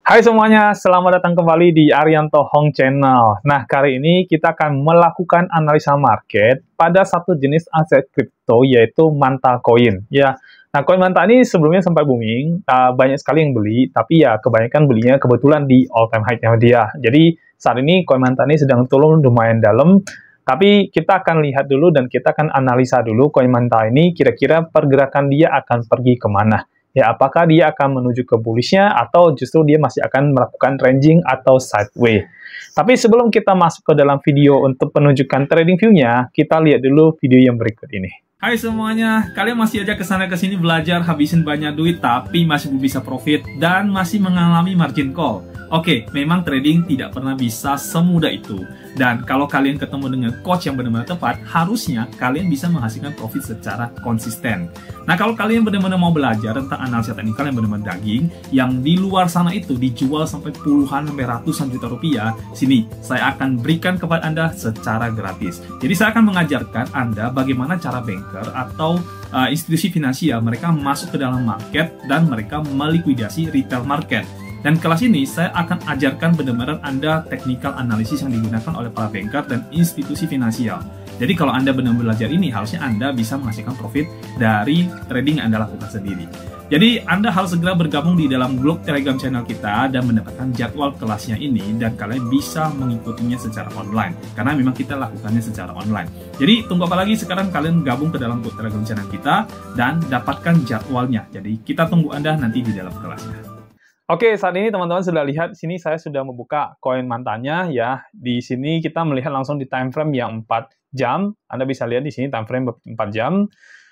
Hai semuanya, selamat datang kembali di Arianto Hong Channel. Nah, kali ini kita akan melakukan analisa market pada satu jenis aset kripto, yaitu Manta Coin. Ya, nah koin Manta ini sebelumnya sempat booming, banyak sekali yang beli, tapi ya kebanyakan belinya kebetulan di all time high-nya dia. Jadi saat ini koin Manta ini sedang turun lumayan dalam, tapi kita akan lihat dulu dan kita akan analisa dulu koin Manta ini kira-kira pergerakan dia akan pergi kemana. Ya, apakah dia akan menuju ke bullish-nya atau justru dia masih akan melakukan ranging atau sideways. Tapi sebelum kita masuk ke dalam video untuk penunjukan trading view-nya, kita lihat dulu video yang berikut ini. Hai semuanya, kalian masih aja kesana kesini belajar habisin banyak duit tapi masih belum bisa profit dan masih mengalami margin call. Oke, memang trading tidak pernah bisa semudah itu. Dan kalau kalian ketemu dengan coach yang benar-benar tepat, harusnya kalian bisa menghasilkan profit secara konsisten. Nah, kalau kalian benar-benar mau belajar tentang analisa teknikal yang benar-benar daging, yang di luar sana itu dijual sampai puluhan sampai ratusan juta rupiah, sini saya akan berikan kepada Anda secara gratis. Jadi saya akan mengajarkan Anda bagaimana cara banker atau institusi finansial mereka masuk ke dalam market dan mereka melikuidasi retail market. Dan kelas ini saya akan ajarkan benar-benar Anda technical analisis yang digunakan oleh para banker dan institusi finansial. Jadi kalau Anda benar-benar belajar ini, harusnya Anda bisa menghasilkan profit dari trading yang Anda lakukan sendiri. Jadi Anda harus segera bergabung di dalam grup Telegram channel kita dan mendapatkan jadwal kelasnya ini, dan kalian bisa mengikutinya secara online karena memang kita lakukannya secara online. Jadi tunggu apa lagi, sekarang kalian gabung ke dalam grup Telegram channel kita dan dapatkan jadwalnya. Jadi kita tunggu Anda nanti di dalam kelasnya. Oke, saat ini teman-teman sudah lihat, sini saya sudah membuka koin Mantanya ya. Di sini kita melihat langsung di time frame yang 4 jam. Anda bisa lihat di sini time frame 4 jam.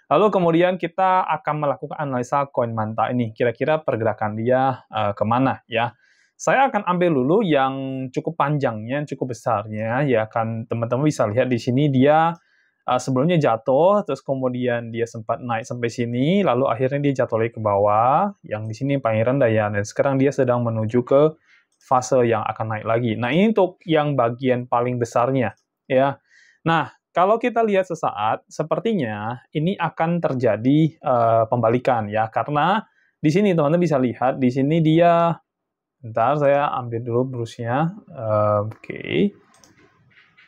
Lalu kemudian kita akan melakukan analisa koin Manta ini. Kira-kira pergerakan dia kemana ya. Saya akan ambil dulu yang cukup panjangnya, cukup besarnya ya. Kan teman-teman bisa lihat di sini dia sebelumnya jatuh, terus kemudian dia sempat naik sampai sini, lalu akhirnya dia jatuh lagi ke bawah, yang di sini paling rendah ya, dan sekarang dia sedang menuju ke fase yang akan naik lagi. Nah, ini untuk yang bagian paling besarnya, ya. Nah, kalau kita lihat sesaat, sepertinya ini akan terjadi pembalikan, ya, karena di sini teman-teman bisa lihat, di sini dia, bentar, saya ambil dulu brush-nya, oke.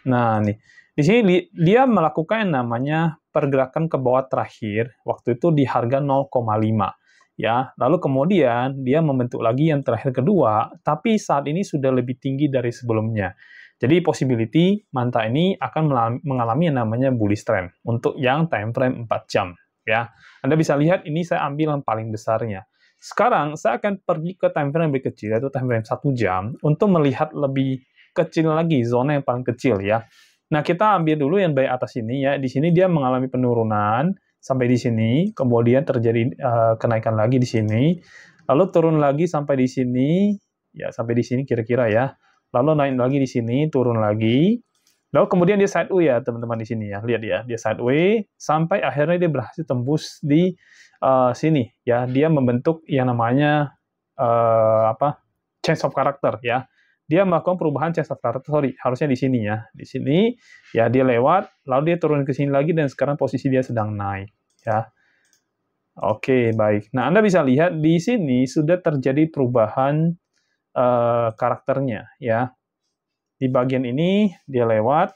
Nah, nih. Di sini dia melakukan yang namanya pergerakan ke bawah terakhir, waktu itu di harga 0,5. Ya, lalu kemudian dia membentuk lagi yang terakhir kedua, tapi saat ini sudah lebih tinggi dari sebelumnya. Jadi possibility Manta ini akan mengalami yang namanya bullish trend untuk yang time frame 4 jam. Ya, Anda bisa lihat ini saya ambil yang paling besarnya. Sekarang saya akan pergi ke time frame yang lebih kecil, yaitu time frame 1 jam, untuk melihat lebih kecil lagi, zona yang paling kecil ya. Nah, kita ambil dulu yang baik atas ini ya. Di sini dia mengalami penurunan sampai di sini, kemudian terjadi kenaikan lagi di sini, lalu turun lagi sampai di sini, ya sampai di sini kira-kira ya. Lalu naik lagi di sini, turun lagi. Lalu kemudian dia sideways ya, teman-teman di sini ya. Lihat ya, dia sideways sampai akhirnya dia berhasil tembus di sini ya. Dia membentuk yang namanya change of character ya. Dia melakukan perubahan change of character, harusnya di sini ya. Di sini, ya dia lewat, lalu dia turun ke sini lagi, dan sekarang posisi dia sedang naik. Ya. Oke, baik. Nah, Anda bisa lihat di sini sudah terjadi perubahan karakternya. Ya. Di bagian ini, dia lewat,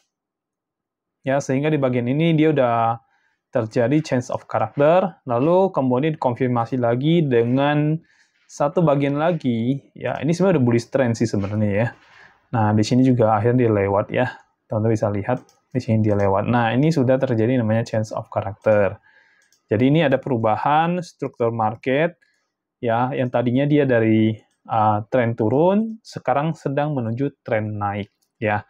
ya sehingga di bagian ini dia udah terjadi change of character, lalu kemudian dikonfirmasi lagi dengan satu bagian lagi, ya ini sebenarnya udah bullish trend sih sebenarnya ya. Nah, di sini juga akhirnya dia lewat ya. Teman-teman bisa lihat di sini dia lewat. Nah, ini sudah terjadi namanya change of character. Jadi ini ada perubahan struktur market ya, yang tadinya dia dari tren turun, sekarang sedang menuju tren naik ya.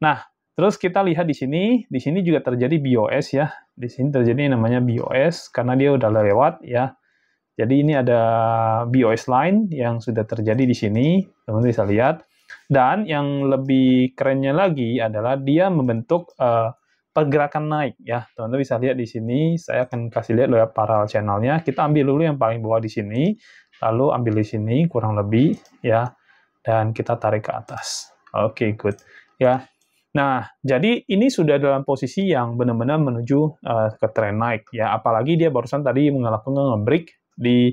Nah, terus kita lihat di sini juga terjadi BOS ya. Di sini terjadi namanya BOS karena dia udah lewat ya. Jadi ini ada BOS line yang sudah terjadi di sini, teman-teman bisa lihat. Dan yang lebih kerennya lagi adalah dia membentuk pergerakan naik ya. Teman-teman bisa lihat di sini, saya akan kasih lihat lewat parallel channelnya. Kita ambil dulu yang paling bawah di sini, lalu ambil di sini kurang lebih ya, dan kita tarik ke atas. Oke, good ya. Nah, jadi ini sudah dalam posisi yang benar-benar menuju ke tren naik ya. Apalagi dia barusan tadi melakukan nge-break di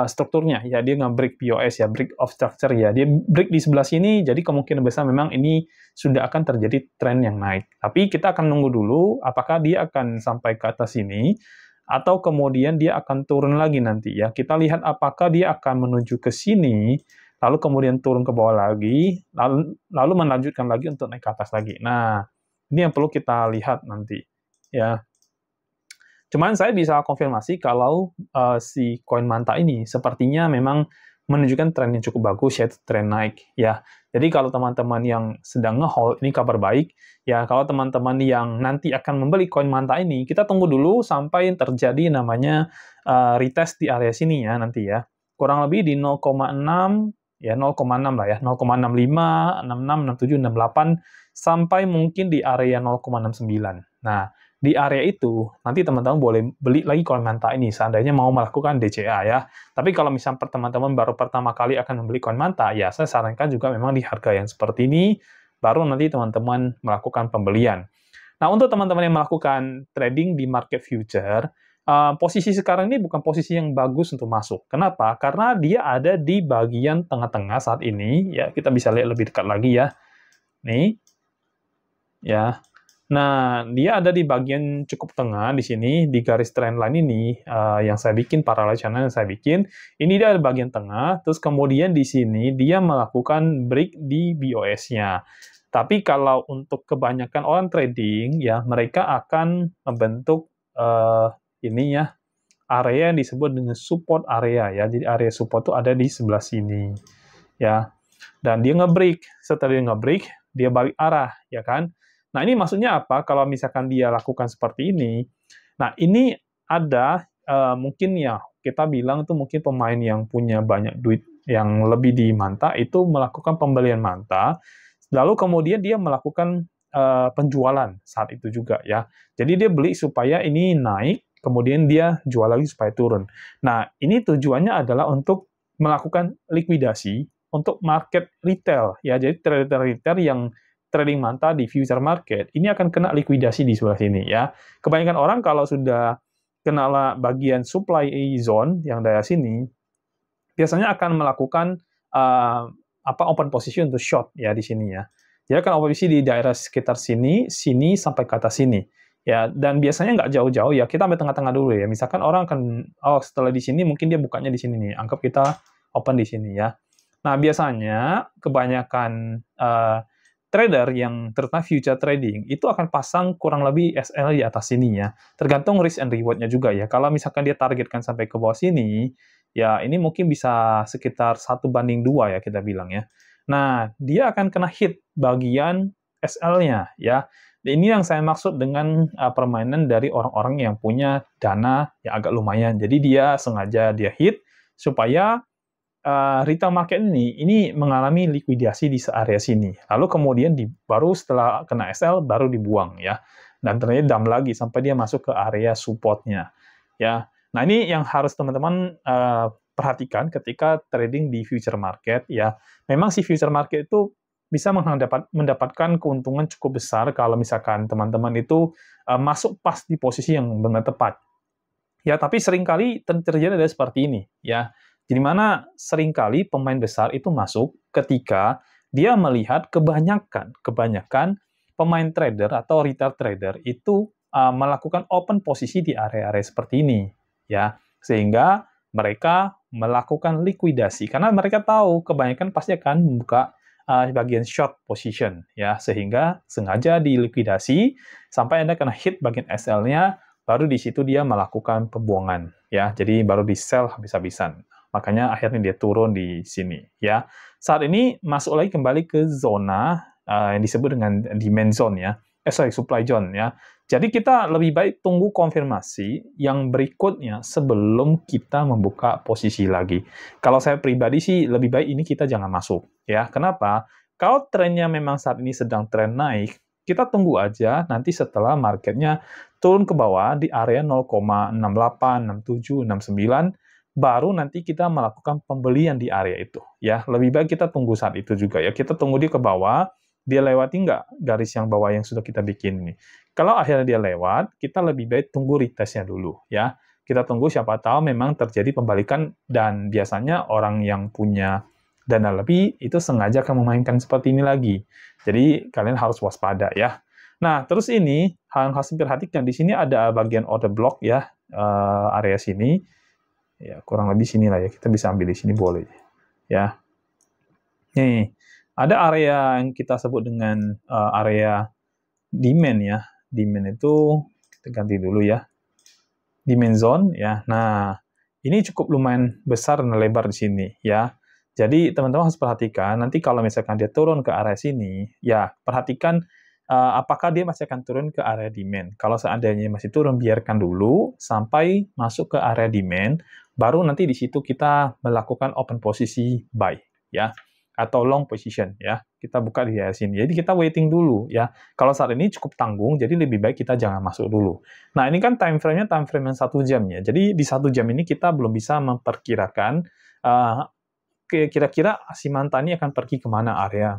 strukturnya, ya dia nge-break BOS ya, break of structure ya, dia break di sebelah sini, jadi kemungkinan besar memang ini sudah akan terjadi tren yang naik. Tapi kita akan nunggu dulu, apakah dia akan sampai ke atas sini, atau kemudian dia akan turun lagi nanti ya. Kita lihat apakah dia akan menuju ke sini, lalu kemudian turun ke bawah lagi, lalu melanjutkan lagi untuk naik ke atas lagi. Nah, ini yang perlu kita lihat nanti ya. Cuman saya bisa konfirmasi kalau si koin Manta ini sepertinya memang menunjukkan tren yang cukup bagus, yaitu tren naik ya. Jadi kalau teman-teman yang sedang nge-hold, ini kabar baik ya. Kalau teman-teman yang nanti akan membeli koin Manta ini, kita tunggu dulu sampai terjadi namanya retest di area sini ya nanti ya. Kurang lebih di 0,6 ya, 0,6 lah ya, 0,65, 66, 67, 68 sampai mungkin di area 0,69. Nah, di area itu, nanti teman-teman boleh beli lagi koin Manta ini, seandainya mau melakukan DCA ya. Tapi kalau misalnya teman-teman baru pertama kali akan membeli koin Manta, ya saya sarankan juga memang di harga yang seperti ini, baru nanti teman-teman melakukan pembelian. Nah, untuk teman-teman yang melakukan trading di market future, posisi sekarang ini bukan posisi yang bagus untuk masuk. Kenapa? Karena dia ada di bagian tengah-tengah saat ini, ya kita bisa lihat lebih dekat lagi ya. Nih, ya. Nah, dia ada di bagian cukup tengah di sini, di garis trendline ini yang saya bikin, parallel channel yang saya bikin. Ini dia ada bagian tengah, terus kemudian di sini dia melakukan break di BOS-nya. Tapi kalau untuk kebanyakan orang trading, ya mereka akan membentuk ini ya, area yang disebut dengan support area ya. Jadi area support itu ada di sebelah sini. Ya. Dan dia nge-break. Setelah dia nge-break, dia balik arah, ya kan? Nah, ini maksudnya apa? Kalau misalkan dia lakukan seperti ini, nah ini ada mungkin ya, kita bilang itu mungkin pemain yang punya banyak duit yang lebih di Manta, itu melakukan pembelian Manta, lalu kemudian dia melakukan penjualan saat itu juga ya. Jadi dia beli supaya ini naik, kemudian dia jual lagi supaya turun. Nah, ini tujuannya adalah untuk melakukan likuidasi untuk market retail ya. Jadi trader retail yang trading Manta di future market, ini akan kena likuidasi di sebelah sini ya. Kebanyakan orang kalau sudah kena bagian supply zone yang daerah sini, biasanya akan melakukan open position untuk short ya di sini ya. Jadi akan open posisi di daerah sekitar sini, sini sampai ke atas sini. Ya, dan biasanya nggak jauh-jauh ya, kita ambil tengah-tengah dulu ya. Misalkan orang akan, setelah di sini mungkin dia bukanya di sini nih, anggap kita open di sini ya. Nah, biasanya kebanyakan trader yang terutama future trading itu akan pasang kurang lebih SL di atas sini ya. Tergantung risk and reward-nya juga ya. Kalau misalkan dia targetkan sampai ke bawah sini, ya ini mungkin bisa sekitar 1:2 ya kita bilang ya. Nah, dia akan kena hit bagian SL-nya ya. Ini yang saya maksud dengan permainan dari orang-orang yang punya dana yang agak lumayan. Jadi dia sengaja dia hit supaya retail market ini mengalami likuidasi di area sini. Lalu kemudian baru setelah kena SL baru dibuang ya. Dan ternyata dump lagi sampai dia masuk ke area support-nya. Ya. Nah, ini yang harus teman-teman perhatikan ketika trading di future market ya. Memang si future market itu bisa mendapatkan keuntungan cukup besar kalau misalkan teman-teman itu masuk pas di posisi yang benar tepat. Ya, tapi seringkali terjadi ada seperti ini ya. Di mana seringkali pemain besar itu masuk ketika dia melihat kebanyakan pemain trader atau retail trader itu melakukan open posisi di area-area seperti ini, ya, sehingga mereka melakukan likuidasi karena mereka tahu kebanyakan pasti akan membuka bagian short position, ya, sehingga sengaja dilikuidasi sampai Anda kena hit bagian SL-nya, baru di situ dia melakukan pembuangan, ya, jadi baru di sell habis-habisan. Makanya akhirnya dia turun di sini ya. Saat ini masuk lagi kembali ke zona yang disebut dengan demand zone ya. Supply zone ya. Jadi kita lebih baik tunggu konfirmasi yang berikutnya sebelum kita membuka posisi lagi. Kalau saya pribadi sih lebih baik ini kita jangan masuk ya. Kenapa? Kalau trennya memang saat ini sedang tren naik, kita tunggu aja nanti setelah marketnya turun ke bawah di area 0,68, 67, 69 baru nanti kita melakukan pembelian di area itu. Ya, lebih baik kita tunggu saat itu juga ya. Kita tunggu dia ke bawah, dia lewati nggak garis yang bawah yang sudah kita bikin ini. Kalau akhirnya dia lewat, kita lebih baik tunggu retestnya dulu ya. Kita tunggu, siapa tahu memang terjadi pembalikan, dan biasanya orang yang punya dana lebih itu sengaja akan memainkan seperti ini lagi. Jadi kalian harus waspada ya. Nah, terus ini hal harus diperhatikan, di sini ada bagian order block ya, area sini. Ya, kurang lebih sini lah ya, kita bisa ambil di sini boleh. Ya. Nih, ada area yang kita sebut dengan area demand ya. Demand itu kita ganti dulu ya. Demand zone ya. Nah, ini cukup lumayan besar dan lebar di sini ya. Jadi teman-teman harus perhatikan nanti kalau misalkan dia turun ke area sini, ya perhatikan apakah dia masih akan turun ke area demand. Kalau seandainya masih turun, biarkan dulu sampai masuk ke area demand, baru nanti di situ kita melakukan open posisi buy ya, atau long position ya. Kita buka di area sini. Jadi kita waiting dulu ya. Kalau saat ini cukup tanggung, jadi lebih baik kita jangan masuk dulu. Nah, ini kan time frame-nya time frame yang 1 jam ya. Jadi di 1 jam ini kita belum bisa memperkirakan kira-kira si Manta ini akan pergi kemana area,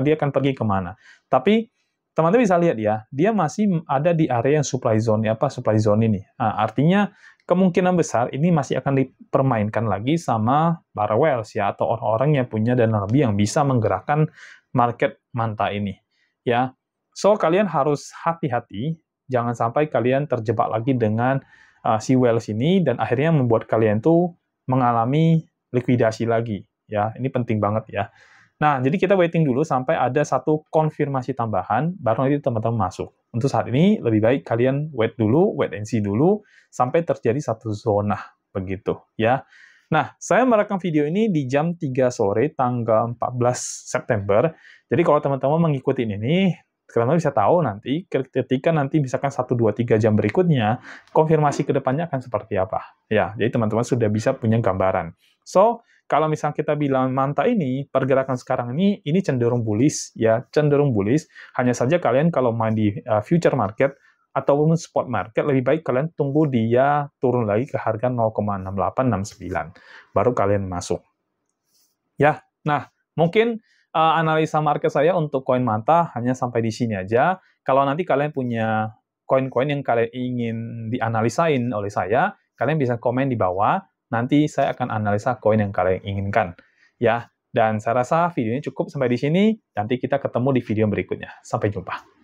dia akan pergi kemana. Tapi teman-teman bisa lihat ya, dia masih ada di area yang supply zone, supply zone ini. Artinya kemungkinan besar ini masih akan dipermainkan lagi sama para whales ya, atau orang-orang yang punya dana lebih yang bisa menggerakkan market Manta ini. Ya, so kalian harus hati-hati, jangan sampai kalian terjebak lagi dengan si whales ini dan akhirnya membuat kalian tuh mengalami likuidasi lagi ya. Ini penting banget ya. Nah, jadi kita waiting dulu sampai ada satu konfirmasi tambahan, baru nanti teman-teman masuk. Untuk saat ini, lebih baik kalian wait and see dulu, sampai terjadi satu zona, begitu, ya. Nah, saya merekam video ini di jam 3 sore, tanggal 14 September. Jadi kalau teman-teman mengikuti ini, teman-teman bisa tahu nanti, ketika nanti misalkan 1, 2, 3 jam berikutnya, konfirmasi ke depannya akan seperti apa. Ya, jadi teman-teman sudah bisa punya gambaran. So, kalau misalnya kita bilang Manta ini, pergerakan sekarang ini cenderung bullish, ya, cenderung bullish. Hanya saja kalian kalau main di future market ataupun spot market, lebih baik kalian tunggu dia turun lagi ke harga 0,6869, baru kalian masuk. Ya, nah, mungkin analisa market saya untuk koin Manta hanya sampai di sini aja. Kalau nanti kalian punya koin-koin yang kalian ingin dianalisain oleh saya, kalian bisa komen di bawah. Nanti saya akan analisa koin yang kalian inginkan. Ya, dan saya rasa video ini cukup sampai di sini. Nanti kita ketemu di video berikutnya. Sampai jumpa.